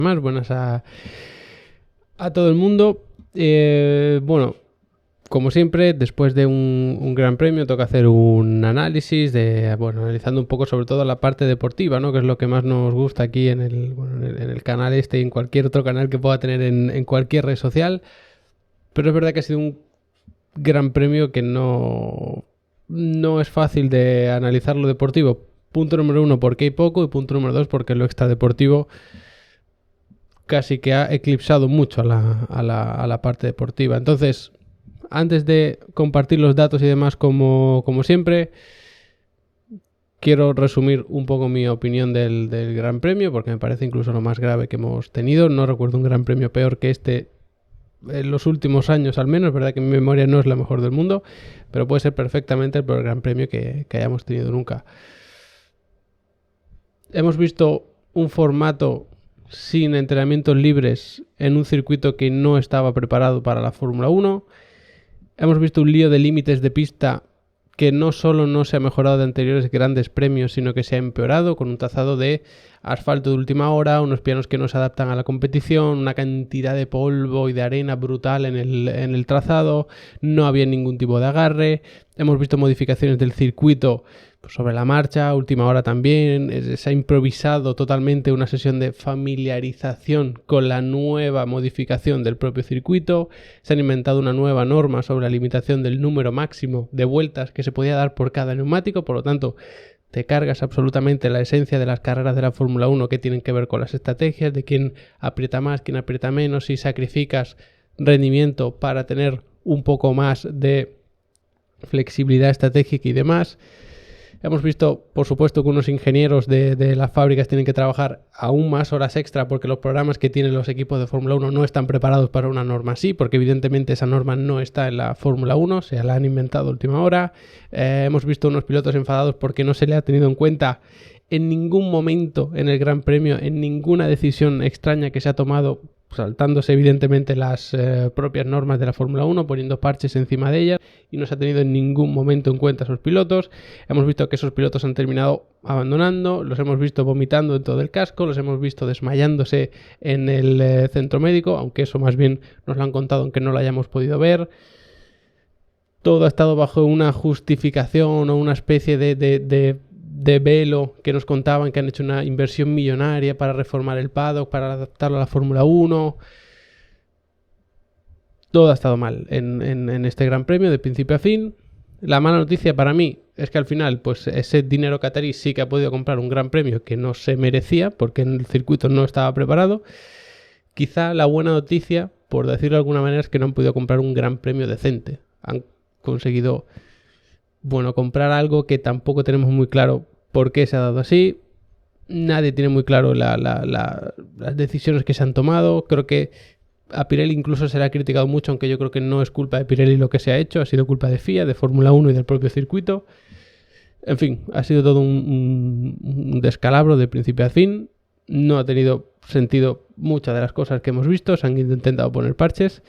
Más buenas a todo el mundo. Bueno, como siempre, después de un gran premio toca hacer un análisis analizando un poco sobre todo la parte deportiva, ¿no? Que es lo que más nos gusta aquí en el canal este y en cualquier otro canal que pueda tener en cualquier red social. Pero es verdad que ha sido un gran premio que no es fácil de analizar lo deportivo. Punto número 1, porque hay poco, y punto número 2, porque lo extradeportivo casi que ha eclipsado mucho a la parte deportiva. Entonces, antes de compartir los datos y demás como siempre, quiero resumir un poco mi opinión del Gran Premio, porque me parece incluso lo más grave que hemos tenido. No recuerdo un Gran Premio peor que este en los últimos años, al menos. Es verdad que mi memoria no es la mejor del mundo, pero puede ser perfectamente el peor Gran Premio que hayamos tenido nunca. Hemos visto un formato sin entrenamientos libres en un circuito que no estaba preparado para la Fórmula 1. Hemos visto un lío de límites de pista que no solo no se ha mejorado de anteriores grandes premios, sino que se ha empeorado con un trazado de asfalto de última hora, unos pianos que no se adaptan a la competición, una cantidad de polvo y de arena brutal en el trazado, no había ningún tipo de agarre. Hemos visto modificaciones del circuito sobre la marcha, última hora también. Se ha improvisado totalmente una sesión de familiarización con la nueva modificación del propio circuito. Se han inventado una nueva norma sobre la limitación del número máximo de vueltas que se podía dar por cada neumático. Por lo tanto, te cargas absolutamente la esencia de las carreras de la Fórmula 1, que tienen que ver con las estrategias, de quién aprieta más, quién aprieta menos, si sacrificas rendimiento para tener un poco más de flexibilidad estratégica y demás. Hemos visto, por supuesto, que unos ingenieros de las fábricas tienen que trabajar aún más horas extra porque los programas que tienen los equipos de Fórmula 1 no están preparados para una norma así, porque evidentemente esa norma no está en la Fórmula 1, se la han inventado a última hora. Hemos visto unos pilotos enfadados porque no se le ha tenido en cuenta en ningún momento en el Gran Premio, en ninguna decisión extraña que se ha tomado, saltándose evidentemente las propias normas de la Fórmula 1, poniendo parches encima de ellas, y no se ha tenido en ningún momento en cuenta a esos pilotos. Hemos visto que esos pilotos han terminado abandonando, los hemos visto vomitando dentro del casco, los hemos visto desmayándose en el centro médico, aunque eso más bien nos lo han contado aunque no lo hayamos podido ver. Todo ha estado bajo una justificación o una especie de velo que nos contaban que han hecho una inversión millonaria para reformar el paddock, para adaptarlo a la Fórmula 1. Todo ha estado mal en este Gran Premio de principio a fin. La mala noticia para mí es que al final, pues ese dinero catarí sí que ha podido comprar un Gran Premio que no se merecía porque en el circuito no estaba preparado. Quizá la buena noticia, por decirlo de alguna manera, es que no han podido comprar un Gran Premio decente. Han conseguido, comprar algo que tampoco tenemos muy claro por qué se ha dado así. Nadie tiene muy claro las decisiones que se han tomado. Creo que a Pirelli incluso se le ha criticado mucho, aunque yo creo que no es culpa de Pirelli lo que se ha hecho, ha sido culpa de FIA, de Fórmula 1 y del propio circuito. En fin, ha sido todo un descalabro de principio a fin. No ha tenido sentido muchas de las cosas que hemos visto, se han intentado poner parches.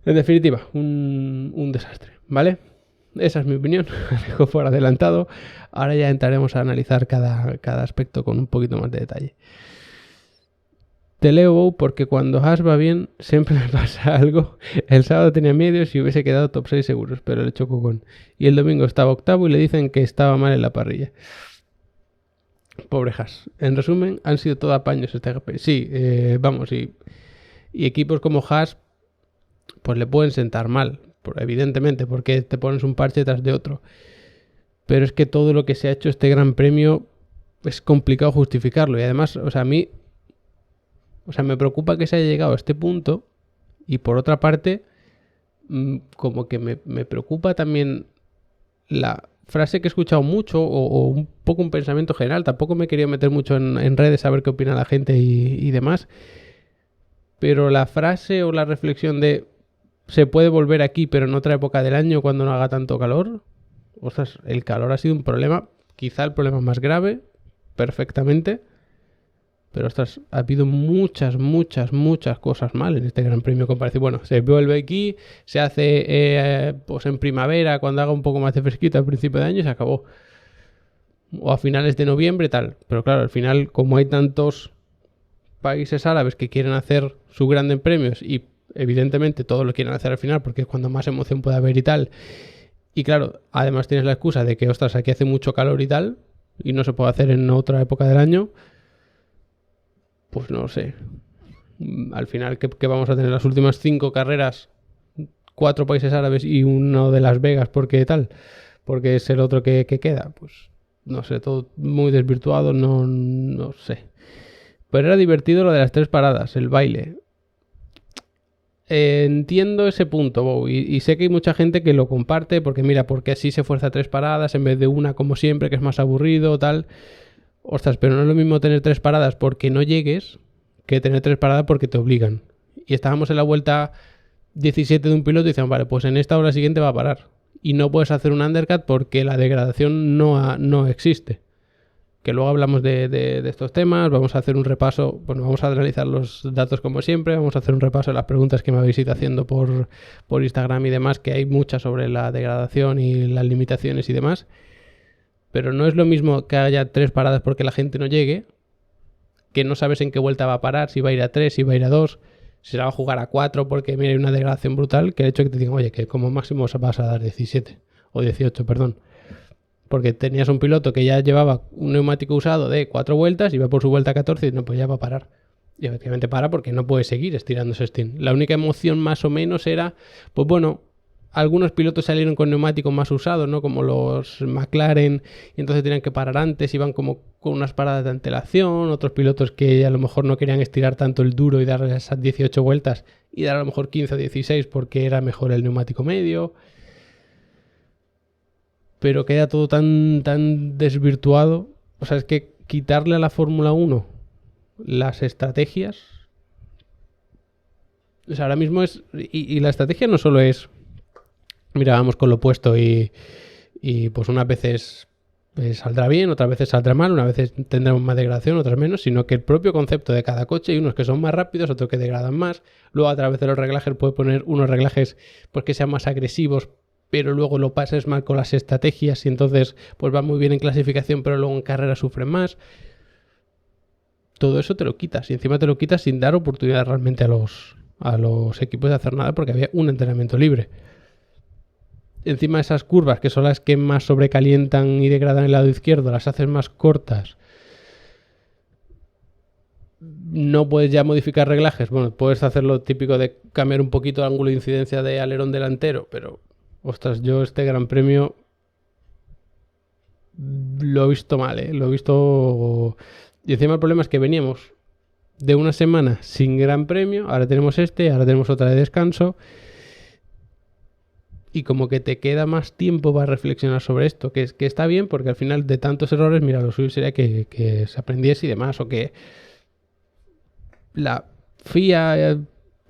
En definitiva, un desastre, ¿vale? Esa es mi opinión, dejo por adelantado. Ahora ya entraremos a analizar cada aspecto con un poquito más de detalle. Te leo porque cuando Haas va bien siempre me pasa algo. El sábado tenía medios y hubiese quedado top 6 seguros, pero le chocó con. Y el domingo estaba octavo y le dicen que estaba mal en la parrilla. Pobre Haas. En resumen, han sido todo apaños este GP. Sí, y equipos como Haas pues le pueden sentar mal, evidentemente, porque te pones un parche tras de otro. Pero es que todo lo que se ha hecho este Gran Premio es complicado justificarlo. Y además, a mí me preocupa que se haya llegado a este punto. Y por otra parte, como que me preocupa también la frase que he escuchado mucho, o un poco un pensamiento general. Tampoco me he querido meter mucho en redes a ver qué opina la gente y demás. Pero la frase o la reflexión de se puede volver aquí, pero en otra época del año cuando no haga tanto calor. Ostras, el calor ha sido un problema, quizá el problema más grave, perfectamente. Pero ostras, ha habido muchas cosas mal en este Gran Premio. Bueno, se vuelve aquí, se hace pues en primavera, cuando haga un poco más de fresquito al principio de año y se acabó. O a finales de noviembre, tal. Pero claro, al final, como hay tantos países árabes que quieren hacer sus grandes premios y evidentemente todos lo quieren hacer al final porque es cuando más emoción puede haber y tal. Y claro, además tienes la excusa de que, ostras, aquí hace mucho calor y tal, y no se puede hacer en otra época del año. Pues no sé. Al final, ¿qué vamos a tener? Las últimas 5 carreras, 4 países árabes y uno de Las Vegas, porque tal, porque es el otro que queda. Pues no sé, todo muy desvirtuado, no sé. Pero era divertido lo de las 3 paradas, el baile. Entiendo ese punto, Bow, y sé que hay mucha gente que lo comparte porque mira, porque así se fuerza 3 paradas en vez de una como siempre, que es más aburrido, tal. Ostras, pero no es lo mismo tener 3 paradas porque no llegues que tener 3 paradas porque te obligan. Y estábamos en la vuelta 17 de un piloto y dicen, vale, pues en esta o la siguiente va a parar. Y no puedes hacer un undercut porque la degradación no existe. Que luego hablamos de estos temas, vamos a hacer un repaso, bueno, vamos a analizar los datos como siempre, vamos a hacer un repaso de las preguntas que me habéis ido haciendo por Instagram y demás, que hay muchas sobre la degradación y las limitaciones y demás. Pero no es lo mismo que haya 3 paradas porque la gente no llegue, que no sabes en qué vuelta va a parar, si va a ir a 3, si va a ir a 2, si se la va a jugar a 4 porque mira, hay una degradación brutal, que el hecho de que te digan, oye, que como máximo vas a dar 17 o 18, perdón. Porque tenías un piloto que ya llevaba un neumático usado de 4 vueltas, iba por su vuelta 14 y no, pues ya va a parar. Y efectivamente para porque no puede seguir estirando ese stint. La única emoción más o menos era, pues bueno, algunos pilotos salieron con neumáticos más usados, ¿no? Como los McLaren, y entonces tenían que parar antes, iban como con unas paradas de antelación, otros pilotos que a lo mejor no querían estirar tanto el duro y dar esas 18 vueltas y dar a lo mejor 15 o 16 porque era mejor el neumático medio. Pero queda todo tan desvirtuado. O sea, es que quitarle a la Fórmula 1 las estrategias. O sea, ahora mismo es. Y la estrategia no solo es. Mira, vamos con lo opuesto y pues unas veces saldrá bien, otras veces saldrá mal, unas veces tendremos más degradación, otras menos, sino que el propio concepto de cada coche, hay unos que son más rápidos, otros que degradan más. Luego a través de los reglajes puede poner unos reglajes pues que sean más agresivos, pero luego lo pases mal con las estrategias y entonces pues va muy bien en clasificación, pero luego en carrera sufren más. Todo eso te lo quitas y encima te lo quitas sin dar oportunidad realmente a los equipos de hacer nada porque había un entrenamiento libre. Encima esas curvas, que son las que más sobrecalientan y degradan el lado izquierdo, las haces más cortas. No puedes ya modificar reglajes. Bueno, puedes hacer lo típico de cambiar un poquito el ángulo de incidencia de alerón delantero, pero ostras, yo este Gran Premio lo he visto mal, lo he visto. Y encima el problema es que veníamos de una semana sin Gran Premio, ahora tenemos ahora tenemos otra de descanso. Y como que te queda más tiempo para reflexionar sobre esto, que está bien porque al final de tantos errores, mira, lo suyo sería que se aprendiese y demás, o que la FIA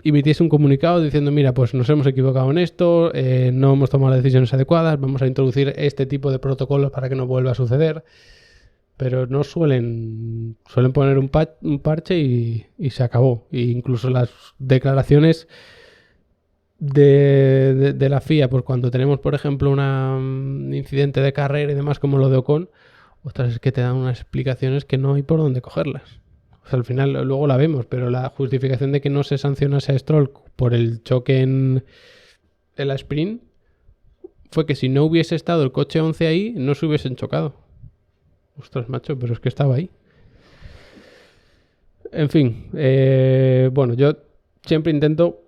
emitiese un comunicado diciendo, mira, pues nos hemos equivocado en esto, no hemos tomado las decisiones adecuadas, vamos a introducir este tipo de protocolos para que no vuelva a suceder. Pero no suelen poner un parche y se acabó. E incluso las declaraciones de la FIA, pues cuando tenemos, por ejemplo, un incidente de carrera y demás como lo de Ocon, ostras, es que te dan unas explicaciones que no hay por dónde cogerlas. O sea, al final luego la vemos, pero la justificación de que no se sancionase a Stroll por el choque en la sprint fue que si no hubiese estado el coche 11 ahí, no se hubiesen chocado. Ostras, macho, pero es que estaba ahí. En fin, bueno, yo siempre intento,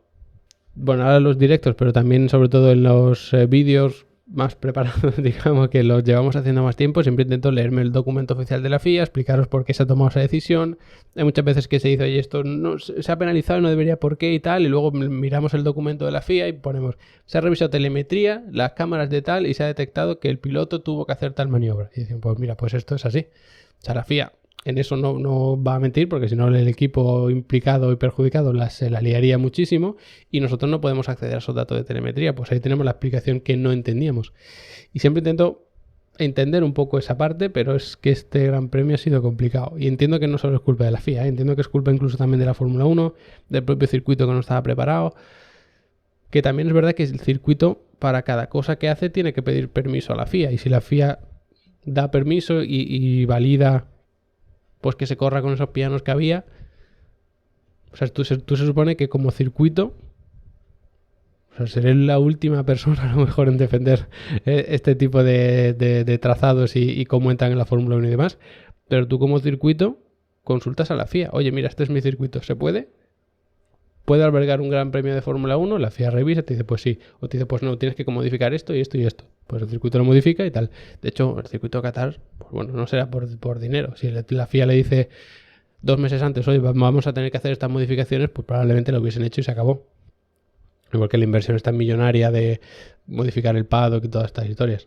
bueno, ahora los directos, pero también sobre todo en los vídeos más preparados, digamos, que los llevamos haciendo más tiempo, siempre intento leerme el documento oficial de la FIA, explicaros por qué se ha tomado esa decisión. Hay muchas veces que se dice, oye, esto no se ha penalizado, no debería por qué y tal, y luego miramos el documento de la FIA y ponemos, se ha revisado telemetría, las cámaras de tal, y se ha detectado que el piloto tuvo que hacer tal maniobra. Y dicen, pues mira, pues esto es así. O sea, la FIA en eso no va a mentir, porque si no el equipo implicado y perjudicado se la liaría muchísimo y nosotros no podemos acceder a esos datos de telemetría. Pues ahí tenemos la explicación que no entendíamos. Y siempre intento entender un poco esa parte, pero es que este Gran Premio ha sido complicado. Y entiendo que no solo es culpa de la FIA, entiendo que es culpa incluso también de la Fórmula 1, del propio circuito que no estaba preparado. Que también es verdad que el circuito, para cada cosa que hace, tiene que pedir permiso a la FIA. Y si la FIA da permiso y valida pues que se corra con esos pianos que había, O sea, tú se supone que como circuito, o sea, seré la última persona a lo mejor en defender este tipo de trazados y cómo entran en la Fórmula 1 y demás, pero tú como circuito consultas a la FIA. Oye, mira, este es mi circuito, ¿se puede? ¿Puede albergar un gran premio de Fórmula 1? La FIA revisa, te dice, pues sí. O te dice, pues no, tienes que modificar esto y esto y esto. Pues el circuito lo modifica y tal. De hecho, el circuito de Qatar, pues bueno, no será por dinero. Si la FIA le dice 2 meses antes, oye, vamos a tener que hacer estas modificaciones, pues probablemente lo hubiesen hecho y se acabó. Igual que la inversión es tan millonaria de modificar el paddock y todas estas historias.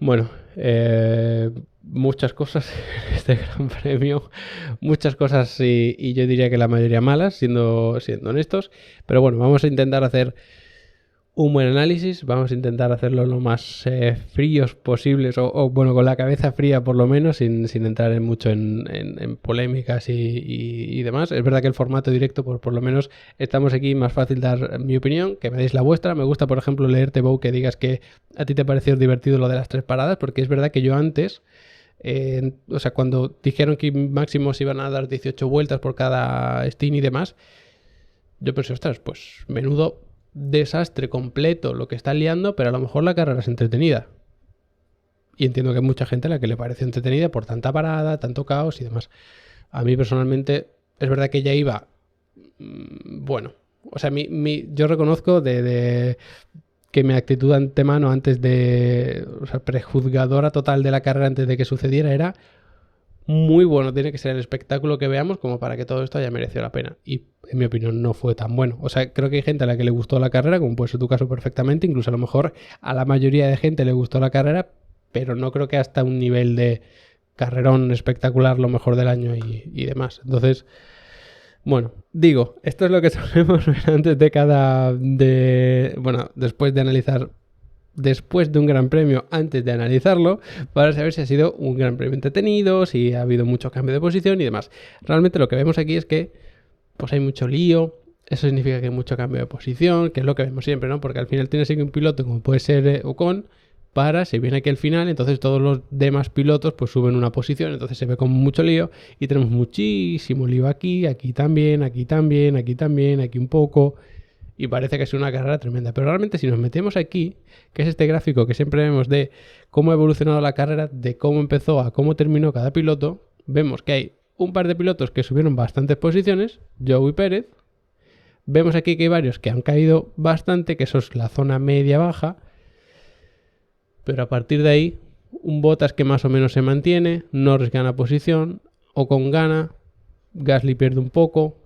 Bueno, muchas cosas en este Gran Premio, muchas cosas y yo diría que la mayoría malas, siendo honestos, pero bueno, vamos a intentar hacer un buen análisis, vamos a intentar hacerlo lo más fríos posibles o bueno, con la cabeza fría por lo menos, sin entrar mucho en polémicas y demás. Es verdad que el formato directo, por lo menos estamos aquí, más fácil dar mi opinión, que me deis la vuestra. Me gusta, por ejemplo, leerte, Bou, que digas que a ti te pareció divertido lo de las 3 paradas, porque es verdad que yo antes, o sea, cuando dijeron que máximo se iban a dar 18 vueltas por cada stint y demás, yo pensé, ostras, pues menudo desastre completo lo que está liando, pero a lo mejor la carrera es entretenida. Y entiendo que hay mucha gente a la que le parece entretenida por tanta parada, tanto caos y demás. A mí personalmente es verdad que ya iba, bueno, o sea, yo reconozco que mi actitud antemano antes de, o sea, prejuzgadora total de la carrera antes de que sucediera era muy bueno, tiene que ser el espectáculo que veamos como para que todo esto haya merecido la pena. Y en mi opinión no fue tan bueno. O sea, creo que hay gente a la que le gustó la carrera, como puede ser tu caso perfectamente, incluso a lo mejor a la mayoría de gente le gustó la carrera, pero no creo que hasta un nivel de carrerón espectacular, lo mejor del año y demás. Entonces, bueno, digo, esto es lo que solemos ver antes bueno, después de analizar, después de un gran premio, antes de analizarlo, para saber si ha sido un gran premio entretenido, si ha habido mucho cambio de posición y demás. Realmente lo que vemos aquí es que pues hay mucho lío, eso significa que hay mucho cambio de posición, que es lo que vemos siempre, ¿no? Porque al final tienes aquí un piloto como puede ser Ocon, se viene aquí al final, entonces todos los demás pilotos pues suben una posición, entonces se ve como mucho lío y tenemos muchísimo lío aquí, aquí también, aquí también, aquí también, aquí un poco. Y parece que es una carrera tremenda. Pero realmente si nos metemos aquí, que es este gráfico que siempre vemos de cómo ha evolucionado la carrera, de cómo empezó a cómo terminó cada piloto, vemos que hay un par de pilotos que subieron bastantes posiciones, Zhou y Pérez. Vemos aquí que hay varios que han caído bastante, que eso es la zona media-baja. Pero a partir de ahí, un Bottas que más o menos se mantiene, Norris gana posición, Ocon gana, Gasly pierde un poco.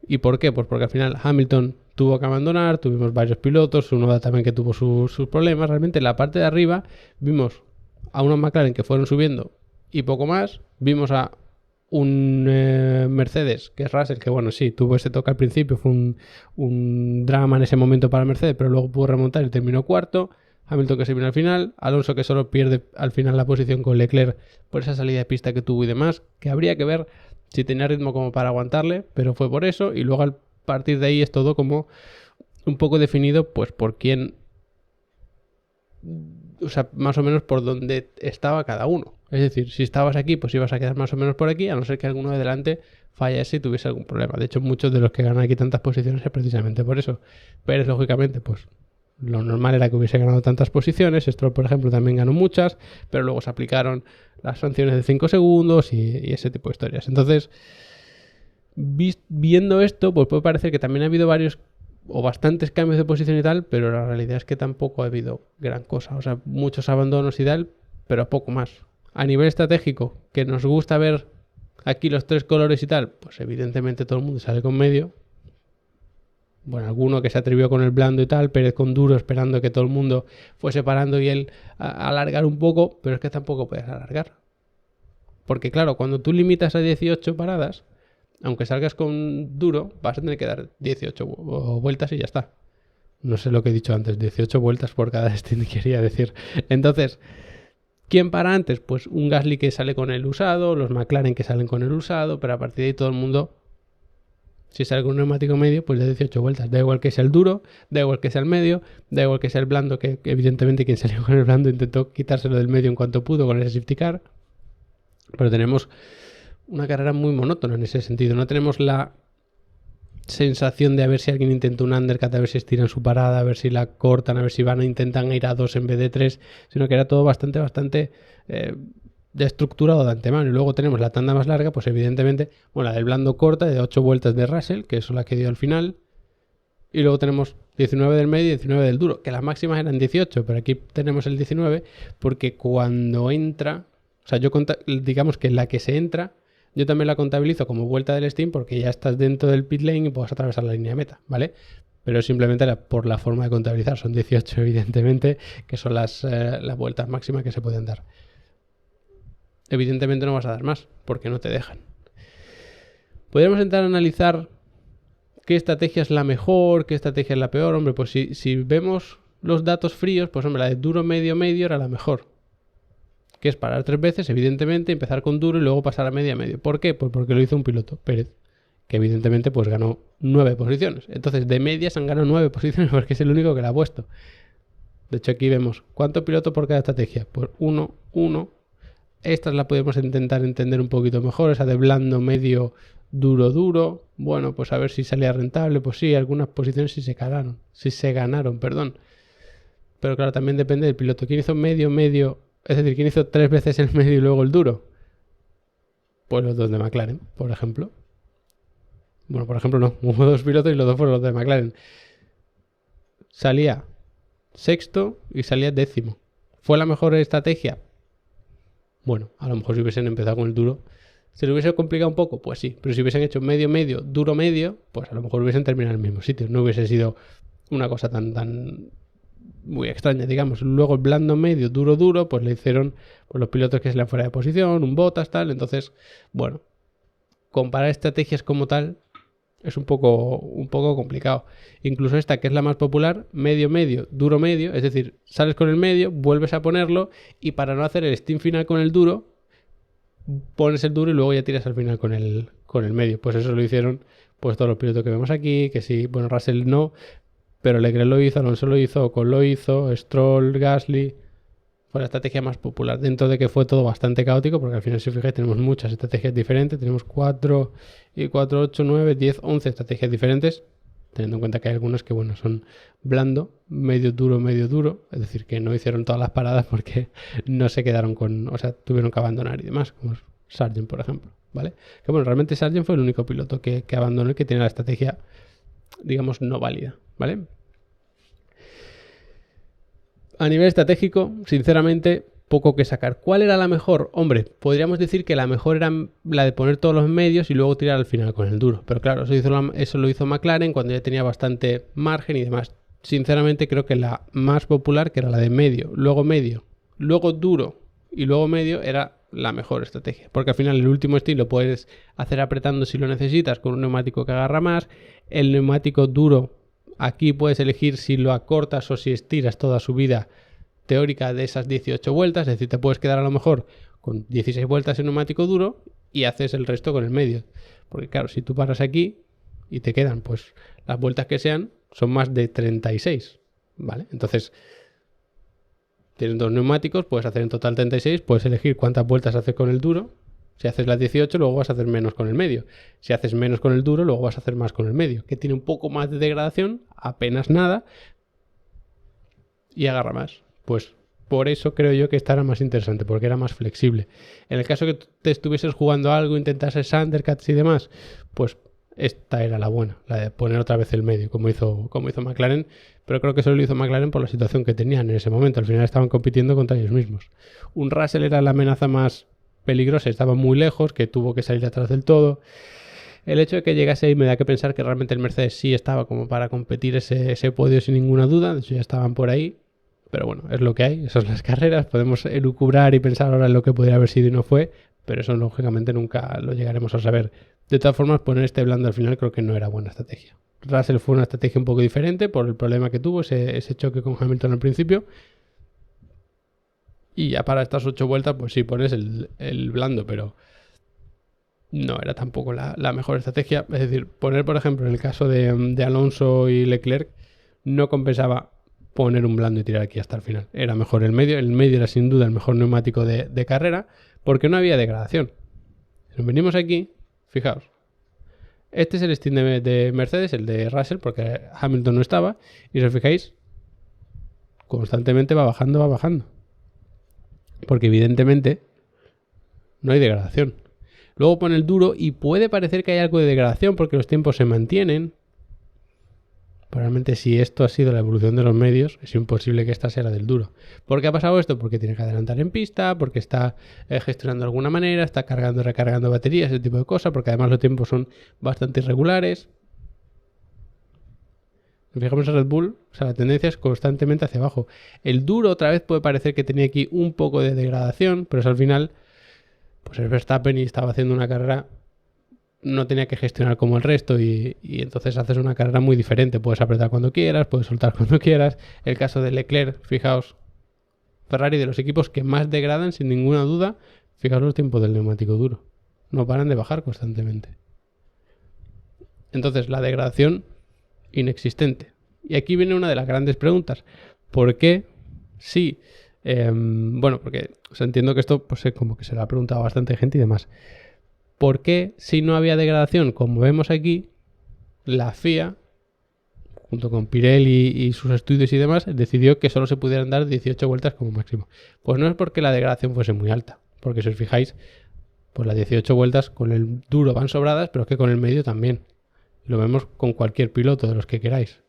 ¿Y por qué? Pues porque al final Hamilton tuvo que abandonar, tuvimos varios pilotos, Tsunoda también que tuvo sus problemas. Realmente en la parte de arriba vimos a unos McLaren que fueron subiendo y poco más. Vimos a un Mercedes, que es Russell, que bueno, sí, tuvo ese toque al principio, fue un drama en ese momento para Mercedes, pero luego pudo remontar y terminó cuarto. Hamilton que se vino al final, Alonso que solo pierde al final la posición con Leclerc por esa salida de pista que tuvo y demás, que habría que ver si tenía ritmo como para aguantarle, pero fue por eso, y luego a partir de ahí es todo como un poco definido pues por quién, o sea, más o menos por dónde estaba cada uno. Es decir, si estabas aquí, pues ibas a quedar más o menos por aquí, a no ser que alguno de delante fallase y tuviese algún problema. De hecho, muchos de los que ganan aquí tantas posiciones es precisamente por eso. Pérez, lógicamente, pues lo normal era que hubiese ganado tantas posiciones. Stroll, por ejemplo, también ganó muchas, pero luego se aplicaron las sanciones de 5 segundos y ese tipo de historias. Entonces, viendo esto, pues puede parecer que también ha habido varios o bastantes cambios de posición y tal, pero la realidad es que tampoco ha habido gran cosa. O sea, muchos abandonos y tal, pero poco más. A nivel estratégico, que nos gusta ver aquí los 3 colores y tal, pues evidentemente todo el mundo sale con medio. Bueno, alguno que se atrevió con el blando y tal, Pérez con duro esperando que todo el mundo fuese parando y él alargar un poco, pero es que tampoco puedes alargar. Porque claro, cuando tú limitas a 18 paradas, aunque salgas con duro, vas a tener que dar 18 vueltas y ya está. No sé lo que he dicho antes, 18 vueltas por cada stint quería decir. Entonces, ¿quién para antes? Pues un Gasly que sale con el usado, los McLaren que salen con el usado, pero a partir de ahí todo el mundo, si sale con un neumático medio, pues de 18 vueltas. Da igual que sea el duro, da igual que sea el medio, da igual que sea el blando, que evidentemente quien salió con el blando intentó quitárselo del medio en cuanto pudo con ese safety car. Pero tenemos una carrera muy monótona en ese sentido. No tenemos la sensación de a ver si alguien intenta un undercut, a ver si estiran su parada, a ver si la cortan, a ver si intentan ir a 2 en vez de 3, sino que era todo bastante ya estructurado de antemano. Y luego tenemos la tanda más larga, pues evidentemente, bueno, la del blando corta, de 8 vueltas de Russell, que es la que dio al final. Y luego tenemos 19 del medio y 19 del duro, que las máximas eran 18, pero aquí tenemos el 19 porque cuando entra, o sea, digamos que la que se entra, yo también la contabilizo como vuelta del Steam porque ya estás dentro del pit lane y puedes atravesar la línea de meta, ¿vale? Pero simplemente por la forma de contabilizar, son 18 evidentemente, que son las vueltas máximas que se pueden dar. Evidentemente no vas a dar más, porque no te dejan. Podríamos intentar analizar qué estrategia es la mejor, qué estrategia es la peor. Hombre, pues si vemos los datos fríos, pues hombre, la de duro medio era la mejor. Que es parar 3 veces, evidentemente, empezar con duro y luego pasar a medio. ¿Por qué? Pues porque lo hizo un piloto, Pérez, que evidentemente pues ganó 9 posiciones. Entonces de medias han ganado 9 posiciones porque es el único que la ha puesto. De hecho aquí vemos cuánto piloto por cada estrategia. Pues 1. Estas la podemos intentar entender un poquito mejor, esa de blando, medio, duro. Bueno, pues a ver si salía rentable. Pues sí, algunas posiciones sí se ganaron, perdón. Pero claro, también depende del piloto. ¿Quién hizo medio? Es decir, ¿quién hizo 3 veces el medio y luego el duro? Pues los dos de McLaren, por ejemplo. Bueno, por ejemplo no, hubo 2 pilotos y los 2 fueron los de McLaren. Salía sexto y salía 10º. ¿Fue la mejor estrategia? Bueno, a lo mejor si hubiesen empezado con el duro, ¿se lo hubiese complicado un poco? Pues sí, pero si hubiesen hecho medio, duro medio, pues a lo mejor hubiesen terminado en el mismo sitio. No hubiese sido una cosa tan muy extraña, digamos. Luego el blando medio, duro, pues le hicieron pues, los pilotos que se le fuera de posición, un Bottas, tal. Entonces, bueno, comparar estrategias como tal es un poco complicado. Incluso esta, que es la más popular, medio, duro medio, es decir, sales con el medio, vuelves a ponerlo y para no hacer el steam final con el duro, pones el duro y luego ya tiras al final con el medio. Pues eso lo hicieron pues todos los pilotos que vemos aquí, que sí, bueno, Russell no, pero Leclerc lo hizo, Alonso lo hizo, Ocon lo hizo, Stroll, Gasly. Fue la estrategia más popular, dentro de que fue todo bastante caótico, porque al final, si os fijáis, tenemos muchas estrategias diferentes. Tenemos 4, 8, 9, 10, 11 estrategias diferentes, teniendo en cuenta que hay algunas que, bueno, son blando, medio duro, es decir, que no hicieron todas las paradas porque no se quedaron tuvieron que abandonar y demás, como Sargent, por ejemplo, ¿vale? Que bueno, realmente Sargent fue el único piloto que abandonó y que tiene la estrategia, digamos, no válida, ¿vale? A nivel estratégico, sinceramente, poco que sacar. ¿Cuál era la mejor? Hombre, podríamos decir que la mejor era la de poner todos los medios y luego tirar al final con el duro. Pero claro, eso lo hizo McLaren cuando ya tenía bastante margen y demás. Sinceramente, creo que la más popular, que era la de medio, luego duro y luego medio, era la mejor estrategia. Porque al final el último estilo puedes hacer apretando si lo necesitas con un neumático que agarra más. El neumático duro, aquí puedes elegir si lo acortas o si estiras toda su vida teórica de esas 18 vueltas. Es decir, te puedes quedar a lo mejor con 16 vueltas en neumático duro y haces el resto con el medio. Porque claro, si tú paras aquí y te quedan pues las vueltas que sean, son más de 36, ¿vale? Entonces, tienes 2 neumáticos, puedes hacer en total 36, puedes elegir cuántas vueltas haces con el duro. Si haces las 18, luego vas a hacer menos con el medio. Si haces menos con el duro, luego vas a hacer más con el medio. Que tiene un poco más de degradación, apenas nada, y agarra más. Pues por eso creo yo que esta era más interesante, porque era más flexible. En el caso que te estuvieses jugando algo, intentases undercuts y demás, pues esta era la buena, la de poner otra vez el medio, como hizo McLaren. Pero creo que solo lo hizo McLaren por la situación que tenían en ese momento. Al final estaban compitiendo contra ellos mismos. Un Russell era la amenaza más peligrosa, estaba muy lejos, que tuvo que salir atrás del todo. El hecho de que llegase ahí me da que pensar que realmente el Mercedes sí estaba como para competir ese podio sin ninguna duda. De hecho ya estaban por ahí, pero bueno, es lo que hay, esas son las carreras. Podemos elucubrar y pensar ahora en lo que podría haber sido y no fue, pero eso lógicamente nunca lo llegaremos a saber. De todas formas, poner este blando al final creo que no era buena estrategia. Russell fue una estrategia un poco diferente por el problema que tuvo, ese choque con Hamilton al principio. Y ya para estas 8 vueltas, pues sí pones el blando, pero no era tampoco la mejor estrategia. Es decir, poner, por ejemplo, en el caso de Alonso y Leclerc, no compensaba poner un blando y tirar aquí hasta el final. Era mejor el medio. El medio era sin duda el mejor neumático de carrera, porque no había degradación. Si nos venimos aquí, fijaos, Este es el stint de Mercedes, el de Russell, porque Hamilton no estaba. Y si os fijáis, constantemente va bajando, va bajando. Porque evidentemente no hay degradación. Luego pone el duro y puede parecer que hay algo de degradación porque los tiempos se mantienen. Probablemente si esto ha sido la evolución de los medios, es imposible que esta sea la del duro. ¿Por qué ha pasado esto? Porque tiene que adelantar en pista, porque está gestionando de alguna manera, está cargando y recargando baterías, ese tipo de cosas, porque además los tiempos son bastante irregulares. Si fijamos en Red Bull, o sea, la tendencia es constantemente hacia abajo. El duro otra vez puede parecer que tenía aquí un poco de degradación, pero eso al final, pues el Verstappen y estaba haciendo una carrera, no tenía que gestionar como el resto y entonces haces una carrera muy diferente. Puedes apretar cuando quieras, puedes soltar cuando quieras. El caso de Leclerc, fijaos, Ferrari de los equipos que más degradan sin ninguna duda, fijaos los tiempos del neumático duro. No paran de bajar constantemente. Entonces la degradación inexistente. Y aquí viene una de las grandes preguntas. ¿Por qué? Sí. Bueno, porque entiendo que esto pues como que se lo ha preguntado bastante gente y demás. ¿Por qué, si no había degradación, como vemos aquí, la FIA, junto con Pirelli y sus estudios y demás, decidió que solo se pudieran dar 18 vueltas como máximo? Pues no es porque la degradación fuese muy alta, porque si os fijáis, pues las 18 vueltas con el duro van sobradas, pero es que con el medio también. Lo vemos con cualquier piloto de los que queráis.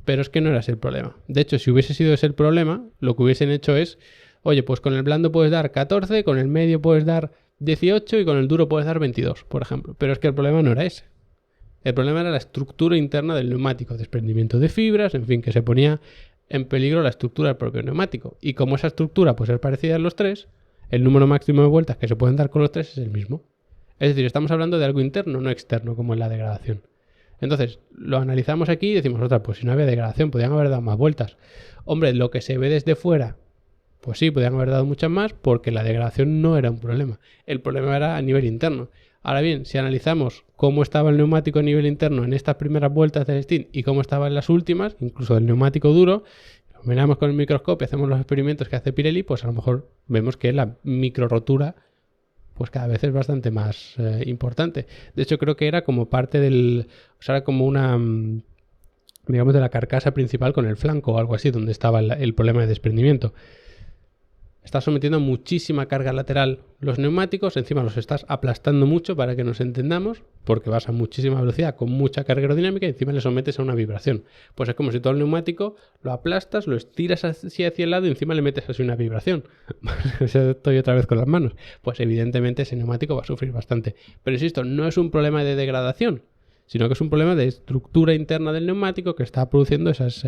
Pero es que no era ese el problema. De hecho, si hubiese sido ese el problema, lo que hubiesen hecho es, oye, pues con el blando puedes dar 14, con el medio puedes dar 18 y con el duro puedes dar 22, por ejemplo. Pero es que el problema no era ese. El problema era la estructura interna del neumático, desprendimiento de fibras, en fin, que se ponía en peligro la estructura del propio neumático. Y como esa estructura pues es parecida en los tres, el número máximo de vueltas que se pueden dar con los tres es el mismo. Es decir, estamos hablando de algo interno, no externo, como en la degradación. Entonces, lo analizamos aquí y decimos, otra, pues si no había degradación, podían haber dado más vueltas. Hombre, lo que se ve desde fuera, pues sí, podían haber dado muchas más porque la degradación no era un problema. El problema era a nivel interno. Ahora bien, si analizamos cómo estaba el neumático a nivel interno en estas primeras vueltas del stint y cómo estaba en las últimas, incluso el neumático duro, lo miramos con el microscopio, hacemos los experimentos que hace Pirelli, pues a lo mejor vemos que la micro rotura pues cada vez es bastante más importante. De hecho, creo que era como parte del... O sea, era como una... digamos, de la carcasa principal con el flanco o algo así, donde estaba el problema de desprendimiento. Estás sometiendo a muchísima carga lateral los neumáticos, encima los estás aplastando mucho para que nos entendamos, porque vas a muchísima velocidad con mucha carga aerodinámica y encima le sometes a una vibración. Pues es como si todo el neumático lo aplastas, lo estiras así hacia el lado y encima le metes así una vibración. Estoy otra vez con las manos. Pues evidentemente ese neumático va a sufrir bastante. Pero insisto, no es un problema de degradación, sino que es un problema de estructura interna del neumático que está produciendo esas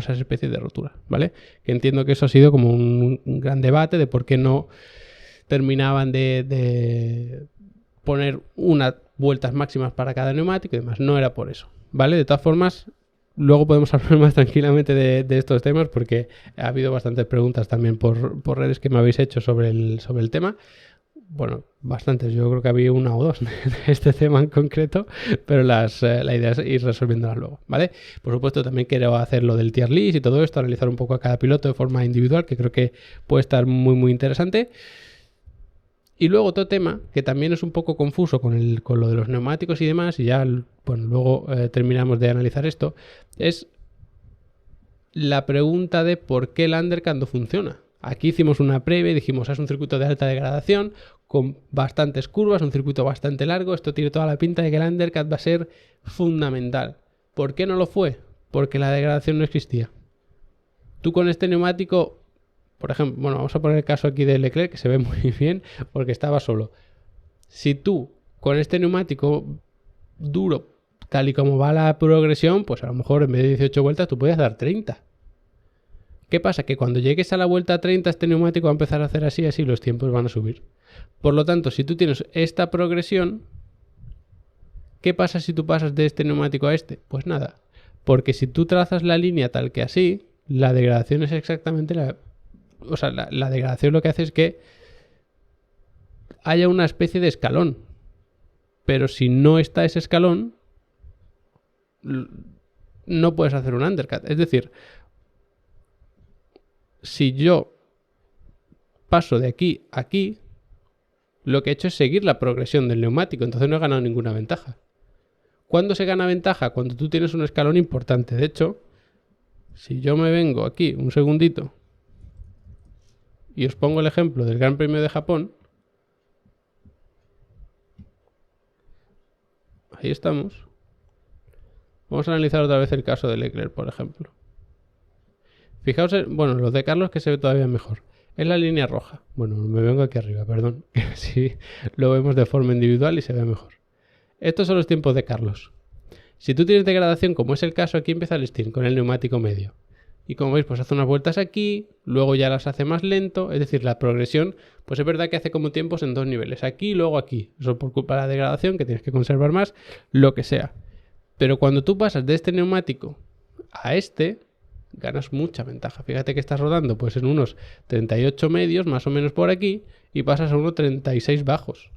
especies de rotura, ¿vale? Que entiendo que eso ha sido como un gran debate de por qué no terminaban de poner unas vueltas máximas para cada neumático y demás. No era por eso, ¿vale? De todas formas, luego podemos hablar más tranquilamente de estos temas porque ha habido bastantes preguntas también por redes que me habéis hecho sobre el tema. Bueno, bastantes, yo creo que había una o dos de este tema en concreto, pero la idea es ir resolviéndolas luego, ¿vale? Por supuesto, también quiero hacer lo del tier list y todo esto, analizar un poco a cada piloto de forma individual, que creo que puede estar muy, muy interesante. Y luego otro tema, que también es un poco confuso con lo de los neumáticos y demás, y ya, bueno, luego terminamos de analizar esto, es la pregunta de por qué el undercut no funciona. Aquí hicimos una previa y dijimos, es un circuito de alta degradación, con bastantes curvas, un circuito bastante largo, esto tiene toda la pinta de que el undercut va a ser fundamental. ¿Por qué no lo fue? Porque la degradación no existía. Tú con este neumático, por ejemplo, bueno, vamos a poner el caso aquí de Leclerc, que se ve muy bien, porque estaba solo. Si tú con este neumático duro, tal y como va la progresión, pues a lo mejor en vez de 18 vueltas tú puedes dar 30. ¿Qué pasa? Que cuando llegues a la vuelta 30 este neumático va a empezar a hacer así, así los tiempos van a subir. Por lo tanto, si tú tienes esta progresión, ¿qué pasa si tú pasas de este neumático a este? Pues nada, porque si tú trazas la línea tal que así, la degradación es exactamente la... O sea, la degradación lo que hace es que haya una especie de escalón. Pero si no está ese escalón, no puedes hacer un undercut. Es decir, si yo paso de aquí a aquí, Lo que he hecho es seguir la progresión del neumático, entonces no he ganado ninguna ventaja. ¿Cuándo se gana ventaja? Cuando tú tienes un escalón importante. De hecho, si yo me vengo aquí un segundito y os pongo el ejemplo del Gran Premio de Japón, ahí estamos. Vamos a analizar otra vez el caso de Leclerc, por ejemplo. Fijaos, bueno, los de Carlos que se ve todavía mejor. Es la línea roja. Bueno, me vengo aquí arriba, perdón. Sí, lo vemos de forma individual y se ve mejor. Estos son los tiempos de Carlos. Si tú tienes degradación, como es el caso, aquí empieza el stint con el neumático medio. Y como veis, pues hace unas vueltas aquí, luego ya las hace más lento. Es decir, la progresión, pues es verdad que hace como tiempos en dos niveles. Aquí y luego aquí. Eso por culpa de la degradación, que tienes que conservar más, lo que sea. Pero cuando tú pasas de este neumático a este, ganas mucha ventaja. Fíjate que estás rodando pues en unos 38 medios, más o menos por aquí, y pasas a unos 36 bajos.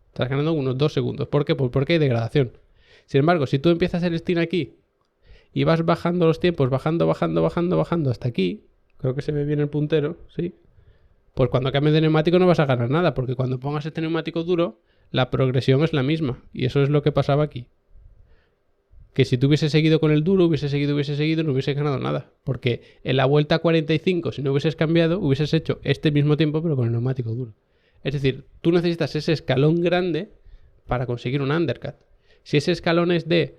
Estás ganando unos 2 segundos. ¿Por qué? Pues porque hay degradación. Sin embargo, si tú empiezas el stint aquí y vas bajando los tiempos, bajando hasta aquí, creo que se ve bien el puntero, ¿sí? Pues cuando cambies de neumático no vas a ganar nada, porque cuando pongas este neumático duro, la progresión es la misma. Y eso es lo que pasaba aquí. Que si tú hubieses seguido con el duro, hubiese seguido, no hubieses ganado nada. Porque en la vuelta 45, si no hubieses cambiado, hubieses hecho este mismo tiempo, pero con el neumático duro. Es decir, tú necesitas ese escalón grande para conseguir un undercut. Si ese escalón es de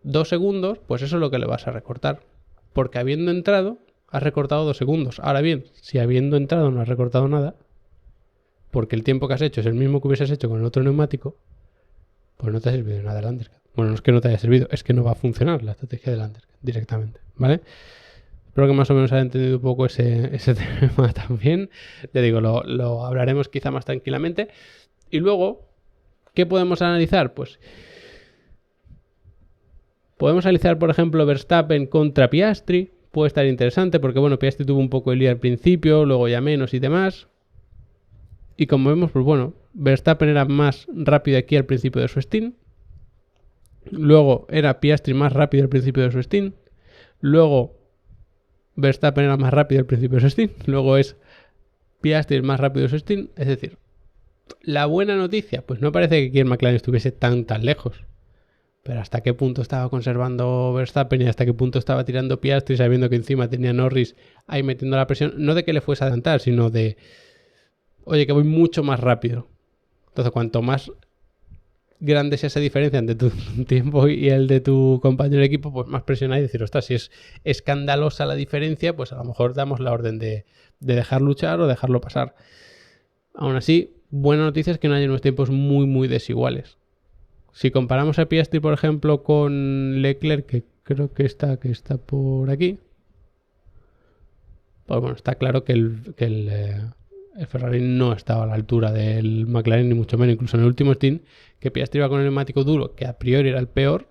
2 segundos, pues eso es lo que le vas a recortar. Porque habiendo entrado, has recortado 2 segundos. Ahora bien, si habiendo entrado no has recortado nada, porque el tiempo que has hecho es el mismo que hubieses hecho con el otro neumático, pues no te ha servido nada el undercut. Bueno, no es que no te haya servido, es que no va a funcionar la estrategia del undercut directamente, ¿vale? Espero que más o menos haya entendido un poco ese tema también. Ya digo, lo hablaremos quizá más tranquilamente. Y luego, ¿qué podemos analizar? Pues podemos analizar, por ejemplo, Verstappen contra Piastri. Puede estar interesante porque, bueno, Piastri tuvo un poco el lío al principio, luego ya menos y demás. Y como vemos, pues bueno, Verstappen era más rápido aquí al principio de su stint. Luego era Piastri más rápido al principio de su stint. Luego Verstappen era más rápido al principio de su stint. Luego es Piastri más rápido de su stint. Es decir, la buena noticia, pues no parece que aquí en McLaren estuviese tan lejos. Pero hasta qué punto estaba conservando Verstappen y hasta qué punto estaba tirando Piastri sabiendo que encima tenía Norris ahí metiendo la presión. No de que le fuese a adelantar, sino de, oye, que voy mucho más rápido. Entonces, cuanto más grande sea esa diferencia entre tu tiempo y el de tu compañero de equipo, pues más presión hay. Decir, ostras, si es escandalosa la diferencia, pues a lo mejor damos la orden de dejar luchar o dejarlo pasar. Aún así, buena noticia es que no hay unos tiempos muy desiguales. Si comparamos a Piastri, por ejemplo, con Leclerc, que creo que está por aquí, pues bueno, está claro que el Ferrari no estaba a la altura del McLaren, ni mucho menos. Incluso en el último stint, que Piastri iba con el neumático duro, que a priori era el peor,